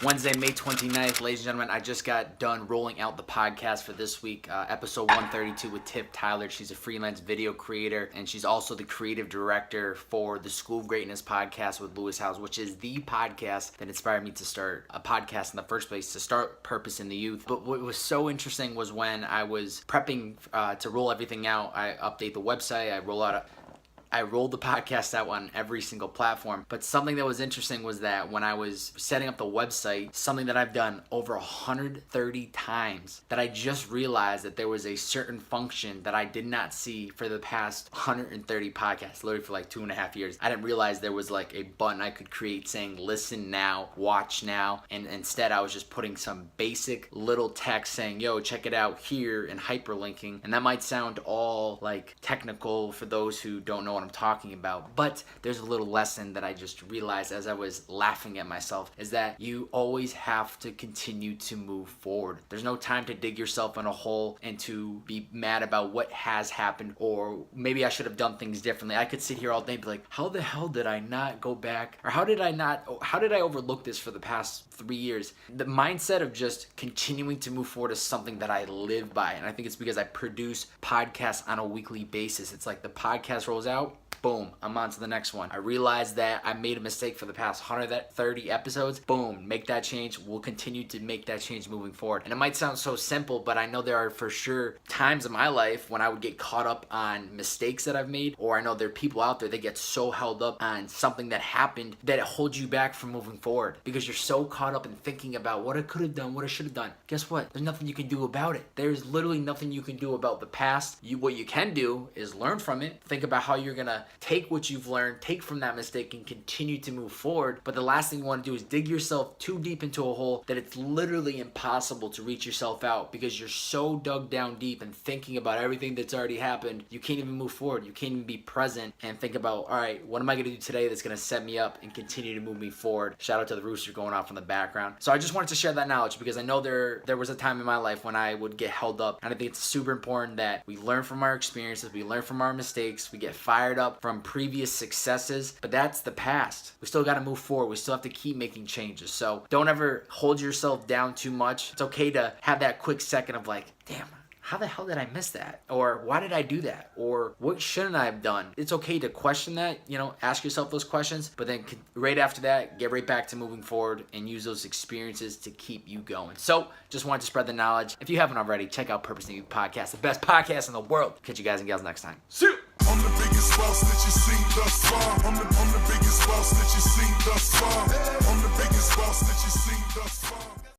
Wednesday, May 29th, ladies and gentlemen, I just got done rolling out the podcast for this week, episode 132 with Tiff Tyler. She's a freelance video creator, and she's also the creative director for the School of Greatness podcast with Lewis Howes, which is the podcast that inspired me to start a podcast in the first place, to start Purpose in the Youth. But what was so interesting was when I was prepping to roll everything out, I update the website, I rolled the podcast out on every single platform. But something that was interesting was that when I was setting up the website, something that I've done over 130 times, that I just realized that there was a certain function that I did not see for the past 130 podcasts, literally for like 2.5 years. I didn't realize there was like a button I could create saying listen now, watch now, and instead I was just putting some basic little text saying, yo, check it out here, and hyperlinking. And that might sound all like technical for those who don't know what I'm talking about, but there's a little lesson that I just realized as I was laughing at myself, is that you always have to continue to move forward. There's no time to dig yourself in a hole and to be mad about what has happened, or maybe I should have done things differently. I could sit here all day and be like, how the hell did I not go back, or how did I overlook this for the past 3 years? The mindset of just continuing to move forward is something that I live by, and I think it's because I produce podcasts on a weekly basis. It's like the podcast rolls out, boom, I'm on to the next one. I realized that I made a mistake for the past 130 episodes. Boom, make that change. We'll continue to make that change moving forward. And it might sound so simple, but I know there are for sure times in my life when I would get caught up on mistakes that I've made, or I know there are people out there that get so held up on something that happened that it holds you back from moving forward because you're so caught up in thinking about what I could have done, what I should have done. Guess what? There's nothing you can do about it. There's literally nothing you can do about the past. What you can do is learn from it. Think about how you're gonna take what you've learned, take from that mistake, and continue to move forward. But the last thing you want to do is dig yourself too deep into a hole that it's literally impossible to reach yourself out, because you're so dug down deep and thinking about everything that's already happened. You can't even move forward. You can't even be present and think about, all right, what am I going to do today that's going to set me up and continue to move me forward? Shout out to the rooster going off in the background. So I just wanted to share that knowledge, because I know there was a time in my life when I would get held up, and I think it's super important that we learn from our experiences, we learn from our mistakes, we get fired up from previous successes, but that's the past. We still got to move forward. We still have to keep making changes. So don't ever hold yourself down too much. It's okay to have that quick second of like, damn, how the hell did I miss that? Or why did I do that? Or what shouldn't I have done? It's okay to question that, ask yourself those questions, but then right after that, get right back to moving forward and use those experiences to keep you going. So just wanted to spread the knowledge. If you haven't already, check out Purpose in the Youth podcast, the best podcast in the world. Catch you guys and gals next time. See you. I'm the biggest boss that you seen thus far. I'm the biggest boss that you seen thus far. I'm the biggest boss that you seen thus far.